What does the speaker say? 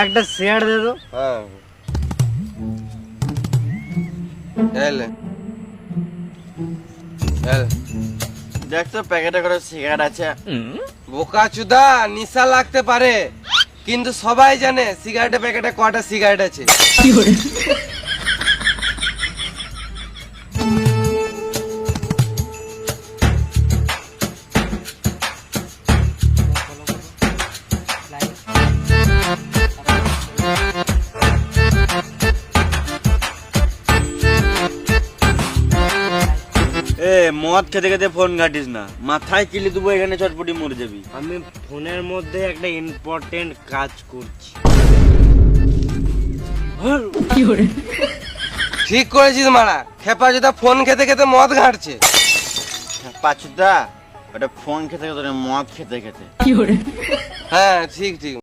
একটা সিগারেট দে তো। হ্যাঁ এলে এলে দেখ তো প্যাকেটে করে সিগারেট আছে। বোকা চুদা, নিশা লাগতে পারে কিন্তু সবাই জানে সিগারেটের প্যাকেটে কটা সিগারেট আছে। এ মদ খেতে খেতে ফোন ঘাটিস না, মাথায় কিলি দেবো, এখানে চটপটি মরে যাবি। আমি ফোনের মধ্যে একটা ইম্পর্টেন্ট কাজ করছি। ঠিক করেছিস মারা, খেপা চুদা ফোন খেতে খেতে মদ ঘাঁটছে। পাচুদা ওটা ফোন খেতে খেতে না, মদ খেতে খেতে। হ্যাঁ ঠিক ঠিক।